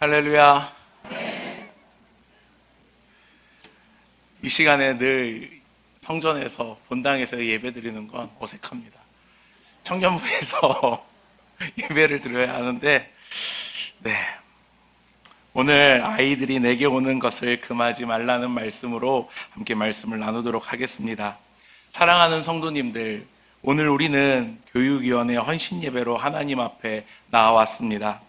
할렐루야. 이 시간에 늘 성전에서 본당에서 예배드리는 건 어색합니다. 청년부에서 예배를 드려야 하는데, 오늘 아이들이 내게 오는 것을 금하지 말라는 말씀으로 함께 말씀을 나누도록 하겠습니다. 사랑하는 성도님들, 오늘 우리는 교육위원회 헌신예배로 하나님 앞에 나와왔습니다.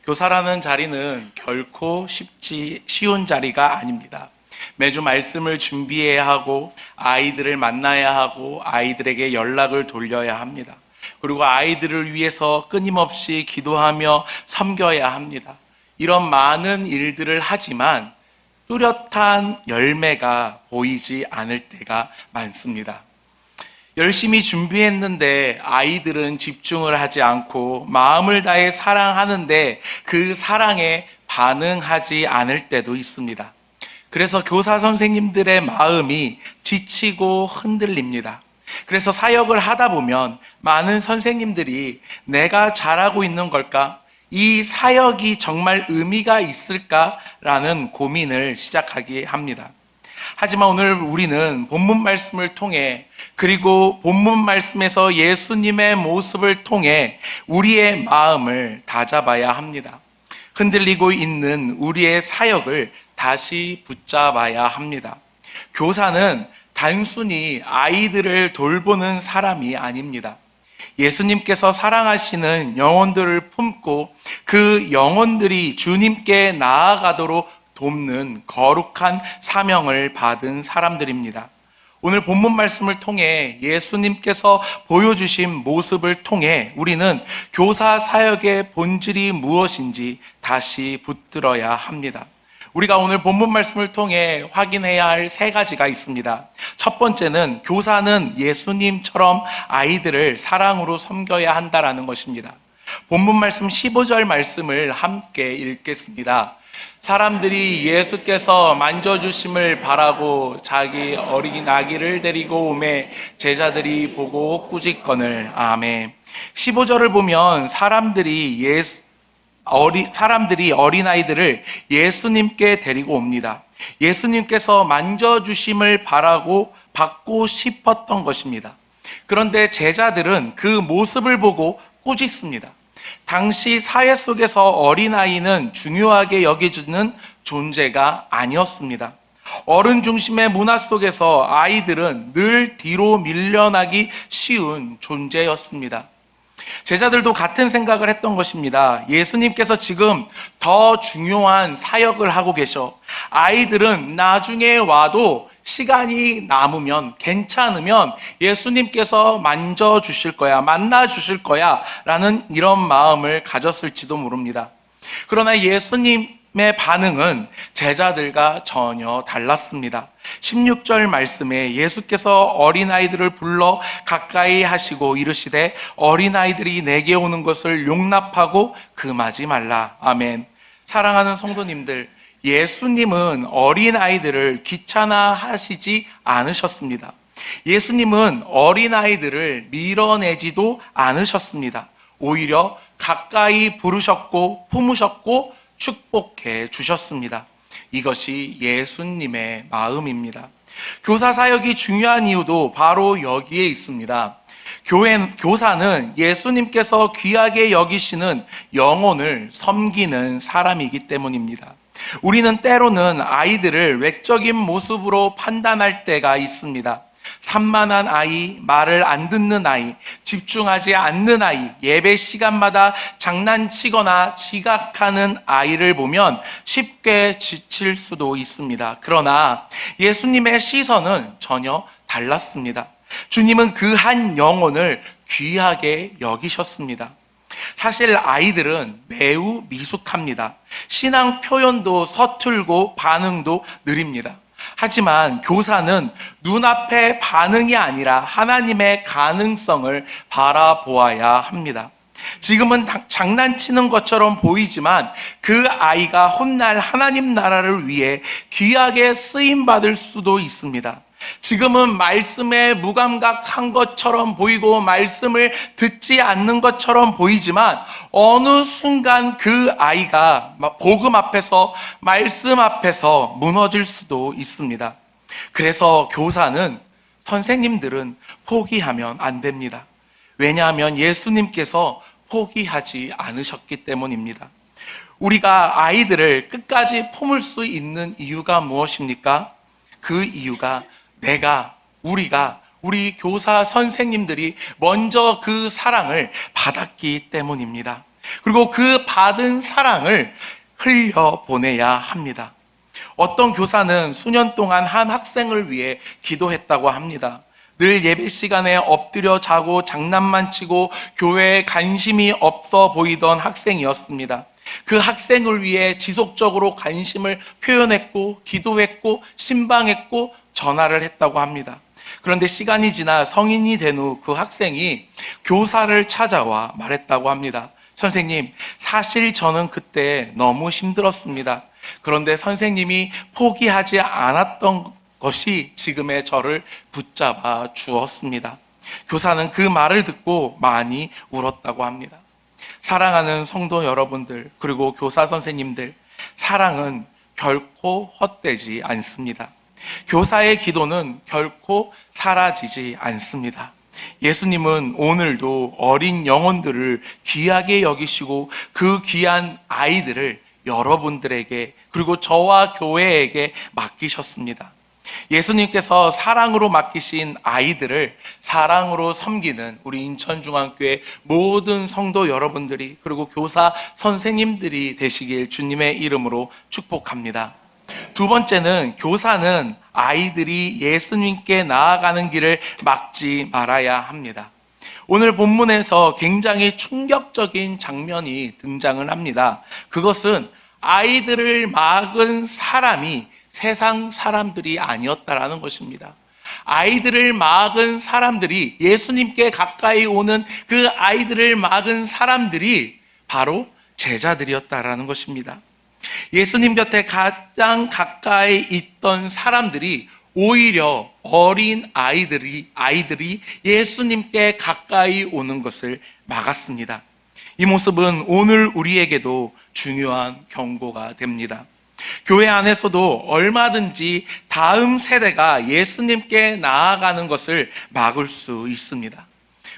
교사라는 자리는 결코 쉬운 자리가 아닙니다. 매주 말씀을 준비해야 하고, 아이들을 만나야 하고, 아이들에게 연락을 돌려야 합니다. 그리고 아이들을 위해서 끊임없이 기도하며 섬겨야 합니다. 이런 많은 일들을 하지만 뚜렷한 열매가 보이지 않을 때가 많습니다. 열심히 준비했는데 아이들은 집중을 하지 않고 마음을 다해 사랑하는데 그 사랑에 반응하지 않을 때도 있습니다. 그래서 교사 선생님들의 마음이 지치고 흔들립니다. 그래서 사역을 하다 보면 많은 선생님들이 내가 잘하고 있는 걸까? 이 사역이 정말 의미가 있을까라는 고민을 시작하게 합니다. 하지만 오늘 우리는 본문 말씀을 통해, 그리고 본문 말씀에서 예수님의 모습을 통해 우리의 마음을 다잡아야 합니다. 흔들리고 있는 우리의 사역을 다시 붙잡아야 합니다. 교사는 단순히 아이들을 돌보는 사람이 아닙니다. 예수님께서 사랑하시는 영혼들을 품고 그 영혼들이 주님께 나아가도록 돕는 거룩한 사명을 받은 사람들입니다. 오늘 본문 말씀을 통해 예수님께서 보여주신 모습을 통해 우리는 교사 사역의 본질이 무엇인지 다시 붙들어야 합니다. 우리가 오늘 본문 말씀을 통해 확인해야 할 세 가지가 있습니다. 첫 번째는 교사는 예수님처럼 아이들을 사랑으로 섬겨야 한다라는 것입니다. 본문 말씀 15절 말씀을 함께 읽겠습니다. 사람들이 예수께서 만져주심을 바라고 자기 어린 아기를 데리고 오매 제자들이 보고 꾸짖거늘. 아멘. 15절을 보면 사람들이 어린아이들을 예수님께 데리고 옵니다. 예수님께서 만져주심을 바라고 받고 싶었던 것입니다. 그런데 제자들은 그 모습을 보고 꾸짖습니다. 당시 사회 속에서 어린아이는 중요하게 여겨지는 존재가 아니었습니다. 어른 중심의 문화 속에서 아이들은 늘 뒤로 밀려나기 쉬운 존재였습니다. 제자들도 같은 생각을 했던 것입니다. 예수님께서 지금 더 중요한 사역을 하고 계셔. 아이들은 나중에 와도 시간이 남으면, 괜찮으면 예수님께서 만져주실 거야, 만나주실 거야 라는 이런 마음을 가졌을지도 모릅니다. 그러나 예수님의 반응은 제자들과 전혀 달랐습니다. 16절 말씀에 예수께서 어린아이들을 불러 가까이 하시고 이르시되 어린아이들이 내게 오는 것을 용납하고 금하지 말라. 아멘. 사랑하는 성도님들, 예수님은 어린아이들을 귀찮아하시지 않으셨습니다. 예수님은 어린아이들을 밀어내지도 않으셨습니다. 오히려 가까이 부르셨고 품으셨고 축복해 주셨습니다. 이것이 예수님의 마음입니다. 교사 사역이 중요한 이유도 바로 여기에 있습니다. 교사는 예수님께서 귀하게 여기시는 영혼을 섬기는 사람이기 때문입니다. 우리는 때로는 아이들을 외적인 모습으로 판단할 때가 있습니다. 산만한 아이, 말을 안 듣는 아이, 집중하지 않는 아이, 예배 시간마다 장난치거나 지각하는 아이를 보면 쉽게 지칠 수도 있습니다. 그러나 예수님의 시선은 전혀 달랐습니다. 주님은 그 한 영혼을 귀하게 여기셨습니다. 사실 아이들은 매우 미숙합니다. 신앙 표현도 서툴고 반응도 느립니다. 하지만 교사는 눈앞의 반응이 아니라 하나님의 가능성을 바라보아야 합니다. 지금은 장난치는 것처럼 보이지만 그 아이가 훗날 하나님 나라를 위해 귀하게 쓰임받을 수도 있습니다. 지금은 말씀에 무감각한 것처럼 보이고 말씀을 듣지 않는 것처럼 보이지만 어느 순간 그 아이가 복음 앞에서 말씀 앞에서 무너질 수도 있습니다. 그래서 교사는, 선생님들은 포기하면 안 됩니다. 왜냐하면 예수님께서 포기하지 않으셨기 때문입니다. 우리가 아이들을 끝까지 품을 수 있는 이유가 무엇입니까? 그 이유가 우리 교사 선생님들이 먼저 그 사랑을 받았기 때문입니다. 그리고 그 받은 사랑을 흘려보내야 합니다. 어떤 교사는 수년 동안 한 학생을 위해 기도했다고 합니다. 늘 예배 시간에 엎드려 자고 장난만 치고 교회에 관심이 없어 보이던 학생이었습니다. 그 학생을 위해 지속적으로 관심을 표현했고 기도했고 신방했고 전화를 했다고 합니다. 그런데 시간이 지나 성인이 된 후 그 학생이 교사를 찾아와 말했다고 합니다. 선생님, 사실 저는 그때 너무 힘들었습니다. 그런데 선생님이 포기하지 않았던 것이 지금의 저를 붙잡아 주었습니다. 교사는 그 말을 듣고 많이 울었다고 합니다. 사랑하는 성도 여러분들, 그리고 교사 선생님들, 사랑은 결코 헛되지 않습니다. 교사의 기도는 결코 사라지지 않습니다. 예수님은 오늘도 어린 영혼들을 귀하게 여기시고 그 귀한 아이들을 여러분들에게, 그리고 저와 교회에게 맡기셨습니다. 예수님께서 사랑으로 맡기신 아이들을 사랑으로 섬기는 우리 인천중앙교회 모든 성도 여러분들이, 그리고 교사 선생님들이 되시길 주님의 이름으로 축복합니다. 두 번째는, 교사는 아이들이 예수님께 나아가는 길을 막지 말아야 합니다. 오늘 본문에서 굉장히 충격적인 장면이 등장을 합니다. 그것은 아이들을 막은 사람이 세상 사람들이 아니었다라는 것입니다. 아이들을 막은 사람들이, 예수님께 가까이 오는 그 아이들을 막은 사람들이 바로 제자들이었다라는 것입니다. 예수님 곁에 가장 가까이 있던 사람들이 오히려 어린 아이들이 예수님께 가까이 오는 것을 막았습니다. 이 모습은 오늘 우리에게도 중요한 경고가 됩니다. 교회 안에서도 얼마든지 다음 세대가 예수님께 나아가는 것을 막을 수 있습니다.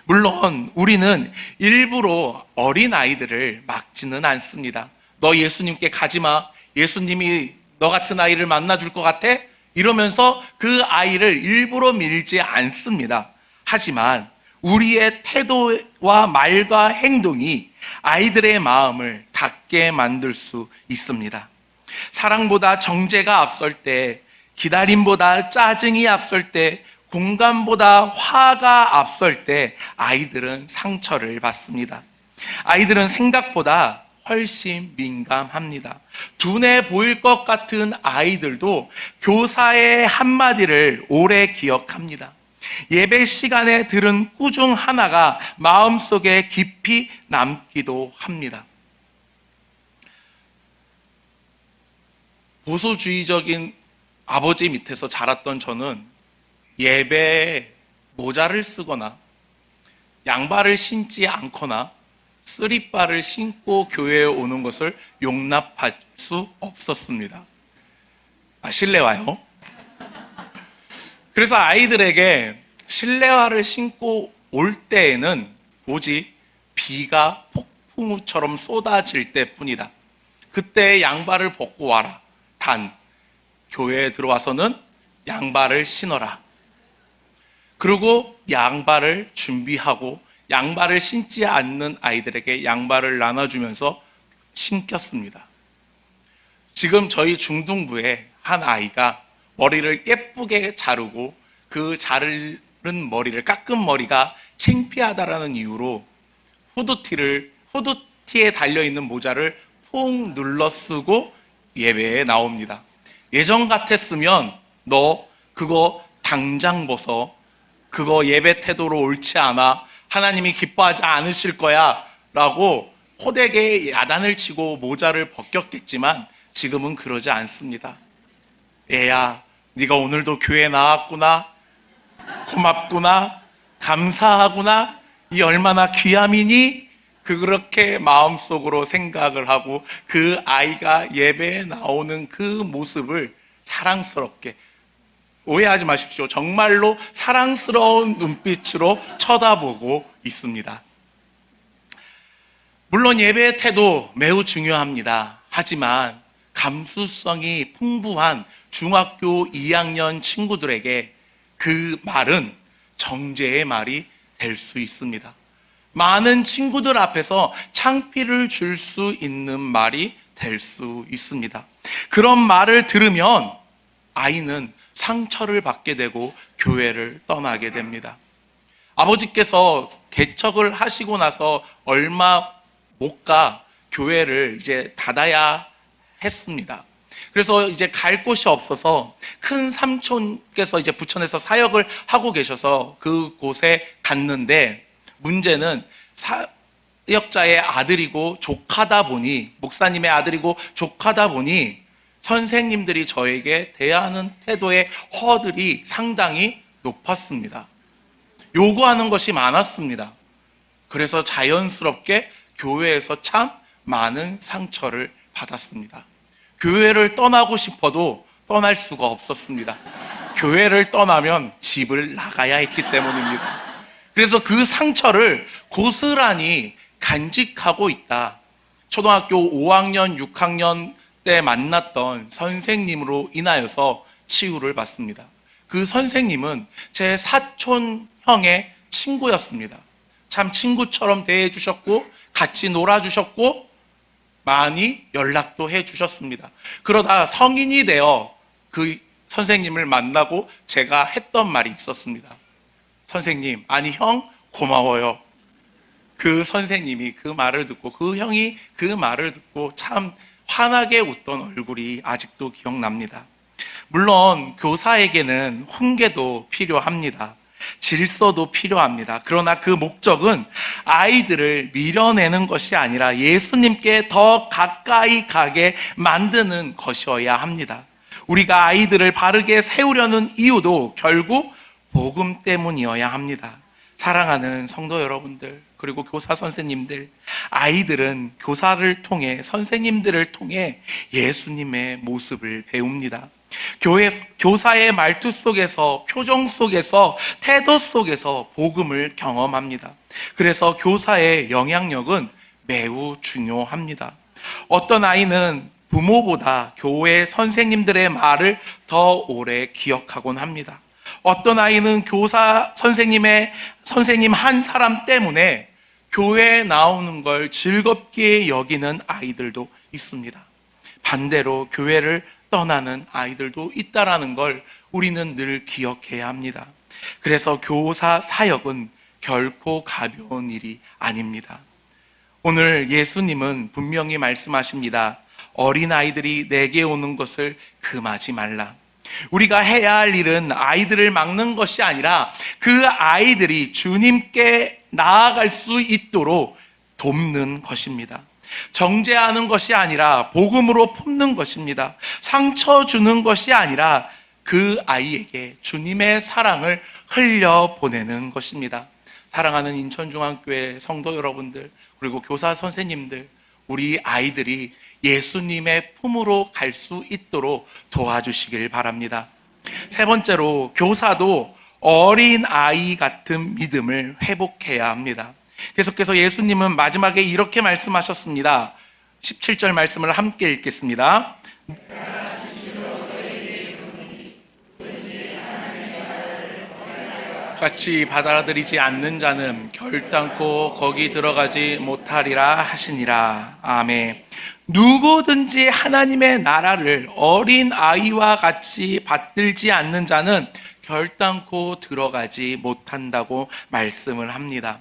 물론 우리는 일부러 어린 아이들을 막지는 않습니다. 너 예수님께 가지마. 예수님이 너 같은 아이를 만나줄 것 같아? 이러면서 그 아이를 일부러 밀지 않습니다. 하지만 우리의 태도와 말과 행동이 아이들의 마음을 닫게 만들 수 있습니다. 사랑보다 정죄가 앞설 때, 기다림보다 짜증이 앞설 때, 공감보다 화가 앞설 때 아이들은 상처를 받습니다. 아이들은 생각보다 훨씬 민감합니다. 눈에 보일 것 같은 아이들도 교사의 한마디를 오래 기억합니다. 예배 시간에 들은 꾸중 하나가 마음속에 깊이 남기도 합니다. 보수주의적인 아버지 밑에서 자랐던 저는 예배에 모자를 쓰거나 양발을 신지 않거나 쓰리바를 신고 교회에 오는 것을 용납할 수 없었습니다. 실내화요? 그래서 아이들에게 실내화를 신고 올 때에는 오직 비가 폭풍우처럼 쏟아질 때뿐이다. 그때 양발을 벗고 와라. 단, 교회에 들어와서는 양발을 신어라. 그리고 양발을 준비하고 양발을 신지 않는 아이들에게 양발을 나눠주면서 신겼습니다. 지금 저희 중등부에 한 아이가 머리를 예쁘게 자르고 그 자른 머리를, 깎은 머리가 창피하다라는 이유로 후드티에 달려있는 모자를 푹 눌러 쓰고 예배에 나옵니다. 예전 같았으면 너 그거 당장 벗어. 그거 예배 태도로 옳지 않아. 하나님이 기뻐하지 않으실 거야 라고 호되게 야단을 치고 모자를 벗겼겠지만 지금은 그러지 않습니다. 애야, 네가 오늘도 교회 나왔구나, 고맙구나, 감사하구나, 이 얼마나 귀함이니? 그렇게 마음속으로 생각을 하고 그 아이가 예배에 나오는 그 모습을 사랑스럽게, 오해하지 마십시오, 정말로 사랑스러운 눈빛으로 쳐다보고 있습니다. 물론 예배의 태도 매우 중요합니다. 하지만 감수성이 풍부한 중학교 2학년 친구들에게 그 말은 정죄의 말이 될 수 있습니다. 많은 친구들 앞에서 창피를 줄 수 있는 말이 될 수 있습니다. 그런 말을 들으면 아이는 상처를 받게 되고 교회를 떠나게 됩니다. 아버지께서 개척을 하시고 나서 얼마 못 가 교회를 이제 닫아야 했습니다. 그래서 이제 갈 곳이 없어서 큰 삼촌께서 이제 부천에서 사역을 하고 계셔서 그곳에 갔는데, 문제는 사역자의 아들이고 조카다 보니, 목사님의 아들이고 조카다 보니 선생님들이 저에게 대하는 태도의 허들이 상당히 높았습니다. 요구하는 것이 많았습니다. 그래서 자연스럽게 교회에서 참 많은 상처를 받았습니다. 교회를 떠나고 싶어도 떠날 수가 없었습니다. 교회를 떠나면 집을 나가야 했기 때문입니다. 그래서 그 상처를 고스란히 간직하고 있다. 초등학교 5학년, 6학년 때 만났던 선생님으로 인하여서 치유를 받습니다. 그 선생님은 제 사촌 형의 친구였습니다. 참 친구처럼 대해주셨고 같이 놀아주셨고 많이 연락도 해주셨습니다. 그러다 성인이 되어 그 선생님을 만나고 제가 했던 말이 있었습니다. 선생님, 아니 형 고마워요. 그 선생님이 그 말을 듣고, 그 형이 그 말을 듣고 참 환하게 웃던 얼굴이 아직도 기억납니다. 물론 교사에게는 훈계도 필요합니다. 질서도 필요합니다. 그러나 그 목적은 아이들을 밀어내는 것이 아니라 예수님께 더 가까이 가게 만드는 것이어야 합니다. 우리가 아이들을 바르게 세우려는 이유도 결국 복음 때문이어야 합니다. 사랑하는 성도 여러분들, 그리고 교사 선생님들, 아이들은 교사를 통해, 선생님들을 통해 예수님의 모습을 배웁니다. 교사의 말투 속에서, 표정 속에서, 태도 속에서 복음을 경험합니다. 그래서 교사의 영향력은 매우 중요합니다. 어떤 아이는 부모보다 교회 선생님들의 말을 더 오래 기억하곤 합니다. 어떤 아이는 교사 선생님 한 사람 때문에 교회에 나오는 걸 즐겁게 여기는 아이들도 있습니다. 반대로 교회를 떠나는 아이들도 있다라는 걸 우리는 늘 기억해야 합니다. 그래서 교사 사역은 결코 가벼운 일이 아닙니다. 오늘 예수님은 분명히 말씀하십니다. 어린아이들이 내게 오는 것을 금하지 말라. 우리가 해야 할 일은 아이들을 막는 것이 아니라 그 아이들이 주님께 나아갈 수 있도록 돕는 것입니다. 정죄하는 것이 아니라 복음으로 품는 것입니다. 상처 주는 것이 아니라 그 아이에게 주님의 사랑을 흘려보내는 것입니다. 사랑하는 인천중앙교회 성도 여러분들, 그리고 교사 선생님들, 우리 아이들이 예수님의 품으로 갈 수 있도록 도와주시길 바랍니다. 세 번째로, 교사도 어린 아이 같은 믿음을 회복해야 합니다. 계속해서 예수님은 마지막에 이렇게 말씀하셨습니다. 17절 말씀을 함께 읽겠습니다. 같이 받아들이지 않는 자는 결단코 거기 들어가지 못하리라 하시니라. 아멘. 누구든지 하나님의 나라를 어린 아이와 같이 받들지 않는 자는 결단코 들어가지 못한다고 말씀을 합니다.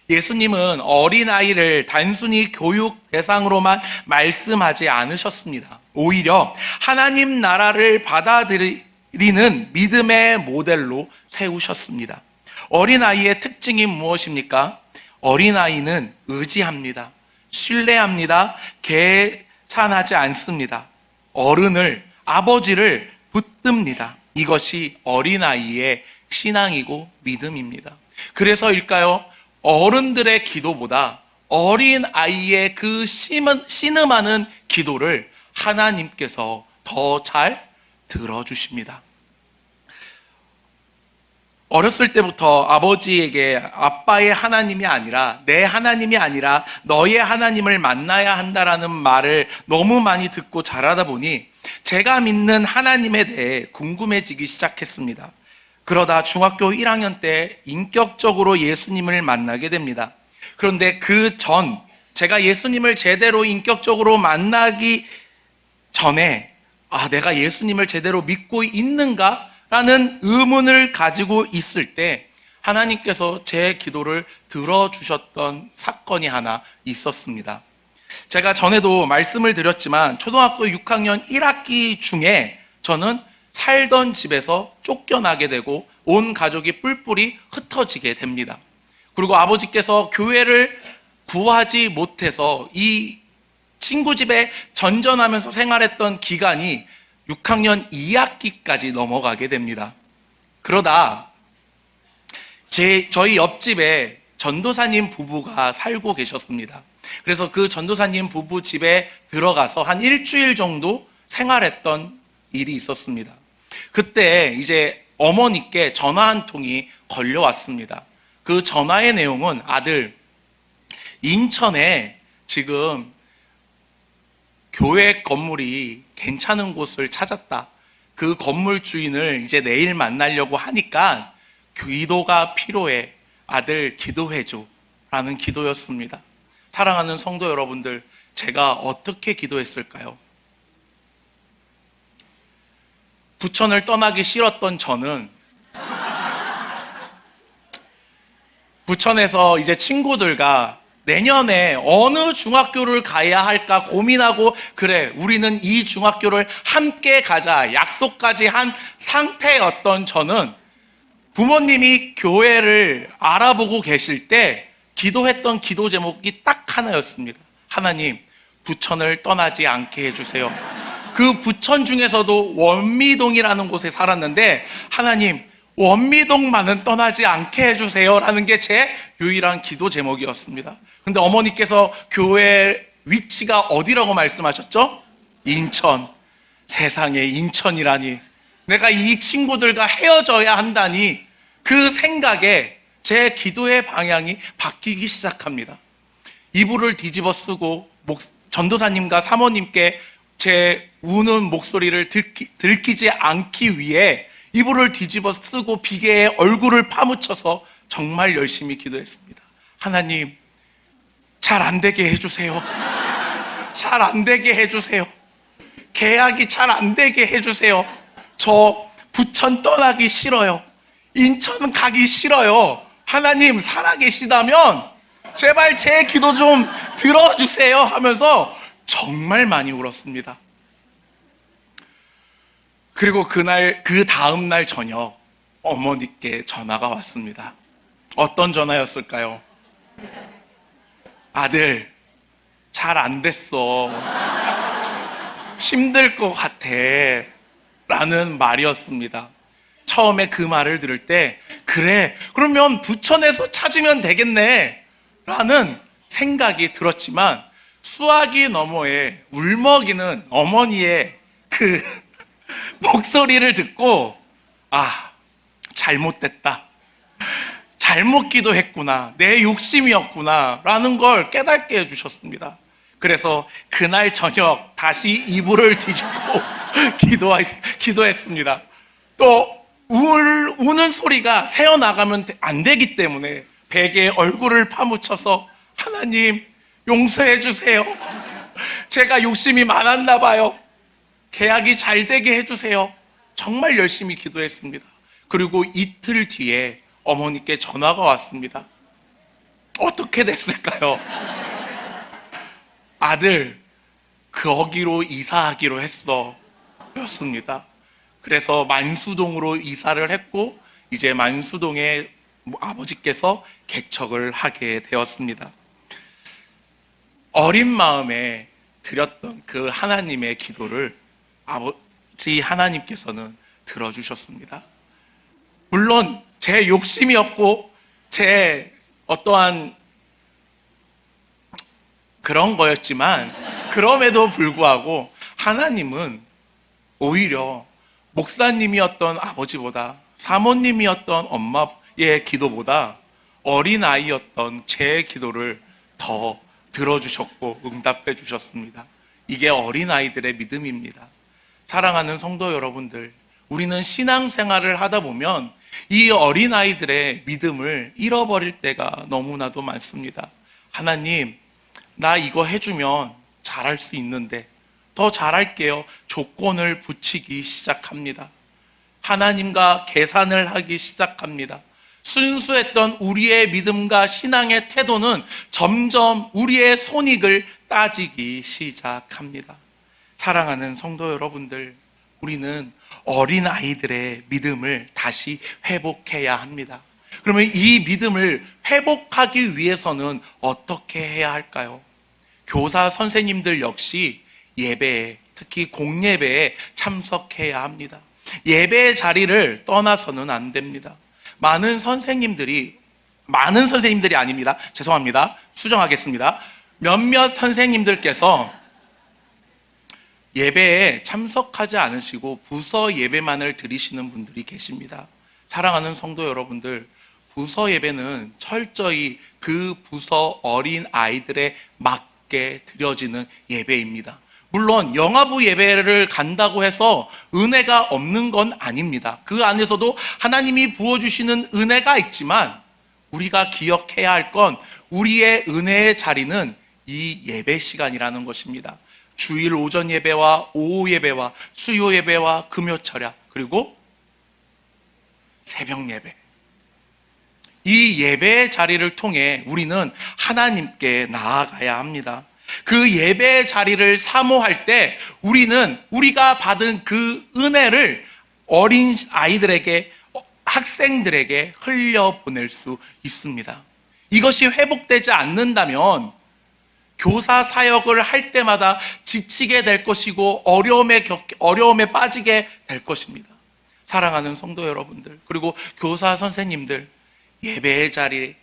예수님은 어린아이를 단순히 교육 대상으로만 말씀하지 않으셨습니다. 오히려 하나님 나라를 받아들이는 믿음의 모델로 세우셨습니다. 어린아이의 특징이 무엇입니까? 어린아이는 의지합니다. 신뢰합니다. 계산하지 않습니다. 어른을, 아버지를 붙듭니다. 이것이 어린아이의 신앙이고 믿음입니다. 그래서일까요? 어른들의 기도보다 어린아이의 그 신음하는 기도를 하나님께서 더 잘 들어주십니다. 어렸을 때부터 아버지에게 아빠의 하나님이 아니라 내 하나님이 아니라 너의 하나님을 만나야 한다라는 말을 너무 많이 듣고 자라다 보니 제가 믿는 하나님에 대해 궁금해지기 시작했습니다. 그러다 중학교 1학년 때 인격적으로 예수님을 만나게 됩니다. 그런데 그 전, 제가 예수님을 제대로 인격적으로 만나기 전에 내가 예수님을 제대로 믿고 있는가? 라는 의문을 가지고 있을 때 하나님께서 제 기도를 들어주셨던 사건이 하나 있었습니다. 제가 전에도 말씀을 드렸지만 초등학교 6학년 1학기 중에 저는 살던 집에서 쫓겨나게 되고 온 가족이 뿔뿔이 흩어지게 됩니다. 그리고 아버지께서 교회를 구하지 못해서 이 친구 집에 전전하면서 생활했던 기간이 6학년 2학기까지 넘어가게 됩니다. 그러다 저희 옆집에 전도사님 부부가 살고 계셨습니다. 그래서 그 전도사님 부부 집에 들어가서 한 일주일 정도 생활했던 일이 있었습니다. 그때 이제 어머니께 전화 한 통이 걸려왔습니다. 그 전화의 내용은 아들, 인천에 지금 교회 건물이 괜찮은 곳을 찾았다. 그 건물 주인을 이제 내일 만나려고 하니까 기도가 필요해. 아들 기도해줘. 라는 기도였습니다. 사랑하는 성도 여러분들, 제가 어떻게 기도했을까요? 부천을 떠나기 싫었던 저는 부천에서 이제 친구들과 내년에 어느 중학교를 가야 할까 고민하고, 그래, 우리는 이 중학교를 함께 가자 약속까지 한 상태였던 저는 부모님이 교회를 알아보고 계실 때 기도했던 기도 제목이 딱 하나였습니다. 하나님, 부천을 떠나지 않게 해주세요. 그 부천 중에서도 원미동이라는 곳에 살았는데 하나님, 원미동만은 떠나지 않게 해주세요 라는 게 제 유일한 기도 제목이었습니다. 근데 어머니께서 교회 위치가 어디라고 말씀하셨죠? 인천. 세상에, 인천이라니. 내가 이 친구들과 헤어져야 한다니. 그 생각에 제 기도의 방향이 바뀌기 시작합니다. 이불을 뒤집어 쓰고 전도사님과 사모님께 제 우는 목소리를 들키지 않기 위해 이불을 뒤집어 쓰고 비계에 얼굴을 파묻혀서 정말 열심히 기도했습니다. 하나님, 잘 안 되게 해주세요. 잘 안 되게 해주세요. 계약이 잘 안 되게 해주세요. 저 부천 떠나기 싫어요. 인천 가기 싫어요. 하나님 살아계시다면 제발 제 기도 좀 들어주세요 하면서 정말 많이 울었습니다. 그리고 그 다음날 저녁 어머니께 전화가 왔습니다. 어떤 전화였을까요? 아들, 잘 안 됐어. 힘들 것 같아. 라는 말이었습니다. 처음에 그 말을 들을 때, 그래, 그러면 부천에서 찾으면 되겠네. 라는 생각이 들었지만, 수화기 너머에 울먹이는 어머니의 그 목소리를 듣고, 잘못됐다. 잘못 기도했구나. 내 욕심이었구나. 라는 걸 깨닫게 해주셨습니다. 그래서 그날 저녁 다시 이불을 뒤집고 기도했습니다. 또 우는 소리가 새어나가면 안 되기 때문에 베개에 얼굴을 파묻혀서 하나님 용서해 주세요. 제가 욕심이 많았나 봐요. 계약이 잘 되게 해주세요. 정말 열심히 기도했습니다. 그리고 이틀 뒤에 어머니께 전화가 왔습니다. 어떻게 됐을까요? 아들, 거기로 이사하기로 했어. 였습니다. 그래서 만수동으로 이사를 했고 이제 만수동에 아버지께서 개척을 하게 되었습니다. 어린 마음에 드렸던 그 하나님의 기도를 아버지 하나님께서는 들어주셨습니다. 물론 제 욕심이었고 제 어떠한 그런 거였지만 그럼에도 불구하고 하나님은 오히려 목사님이었던 아버지보다 사모님이었던 엄마의 기도보다 어린아이였던 제 기도를 더 들어주셨고 응답해 주셨습니다. 이게 어린아이들의 믿음입니다. 사랑하는 성도 여러분들, 우리는 신앙생활을 하다 보면 이 어린아이들의 믿음을 잃어버릴 때가 너무나도 많습니다. 하나님, 나 이거 해주면 잘할 수 있는데 더 잘할게요. 조건을 붙이기 시작합니다. 하나님과 계산을 하기 시작합니다. 순수했던 우리의 믿음과 신앙의 태도는 점점 우리의 손익을 따지기 시작합니다. 사랑하는 성도 여러분들, 우리는 어린아이들의 믿음을 다시 회복해야 합니다. 그러면 이 믿음을 회복하기 위해서는 어떻게 해야 할까요? 교사 선생님들 역시 예배에, 특히 공예배에 참석해야 합니다. 예배의 자리를 떠나서는 안 됩니다. 많은 선생님들이 아닙니다. 죄송합니다. 수정하겠습니다. 몇몇 선생님들께서 예배에 참석하지 않으시고 부서 예배만을 드리시는 분들이 계십니다. 사랑하는 성도 여러분들, 부서 예배는 철저히 그 부서 어린 아이들에 맞게 드려지는 예배입니다. 물론 영화부 예배를 간다고 해서 은혜가 없는 건 아닙니다. 그 안에서도 하나님이 부어주시는 은혜가 있지만 우리가 기억해야 할 건 우리의 은혜의 자리는 이 예배 시간이라는 것입니다. 주일 오전 예배와 오후 예배와 수요 예배와 금요 철야, 그리고 새벽 예배, 이 예배의 자리를 통해 우리는 하나님께 나아가야 합니다. 그 예배의 자리를 사모할 때 우리는 우리가 받은 그 은혜를 어린 아이들에게, 학생들에게 흘려보낼 수 있습니다. 이것이 회복되지 않는다면 교사 사역을 할 때마다 지치게 될 것이고 어려움에 빠지게 될 것입니다. 사랑하는 성도 여러분들, 그리고 교사 선생님들, 예배의 자리를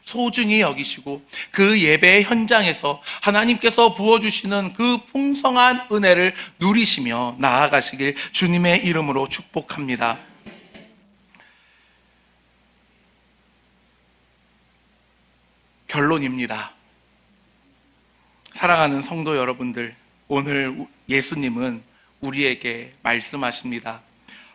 소중히 여기시고 그 예배의 현장에서 하나님께서 부어주시는 그 풍성한 은혜를 누리시며 나아가시길 주님의 이름으로 축복합니다. 결론입니다. 사랑하는 성도 여러분들, 오늘 예수님은 우리에게 말씀하십니다.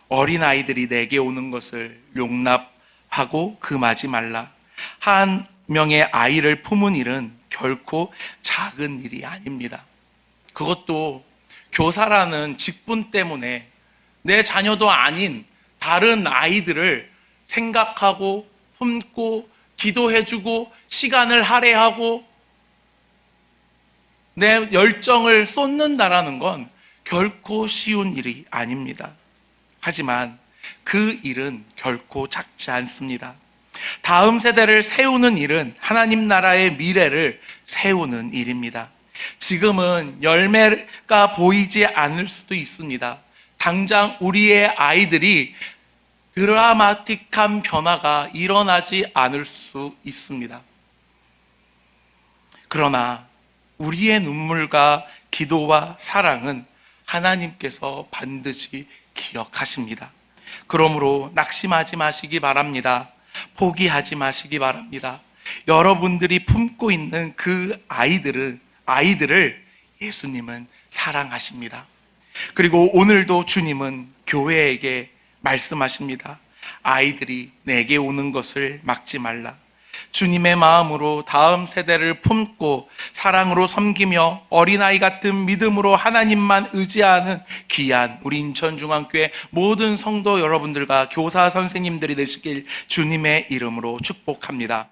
어린아이들이 내게 오는 것을 용납하고 금하지 말라. 한 명의 아이를 품은 일은 결코 작은 일이 아닙니다. 그것도 교사라는 직분 때문에 내 자녀도 아닌 다른 아이들을 생각하고 품고 기도해주고 시간을 할애하고 내 열정을 쏟는다라는 건 결코 쉬운 일이 아닙니다. 하지만 그 일은 결코 작지 않습니다. 다음 세대를 세우는 일은 하나님 나라의 미래를 세우는 일입니다. 지금은 열매가 보이지 않을 수도 있습니다. 당장 우리의 아이들이 드라마틱한 변화가 일어나지 않을 수 있습니다. 그러나 우리의 눈물과 기도와 사랑은 하나님께서 반드시 기억하십니다. 그러므로 낙심하지 마시기 바랍니다. 포기하지 마시기 바랍니다. 여러분들이 품고 있는 그 아이들을 예수님은 사랑하십니다. 그리고 오늘도 주님은 교회에게 말씀하십니다. 아이들이 내게 오는 것을 막지 말라. 주님의 마음으로 다음 세대를 품고 사랑으로 섬기며 어린아이 같은 믿음으로 하나님만 의지하는 귀한 우리 인천중앙교회 모든 성도 여러분들과 교사 선생님들이 되시길 주님의 이름으로 축복합니다.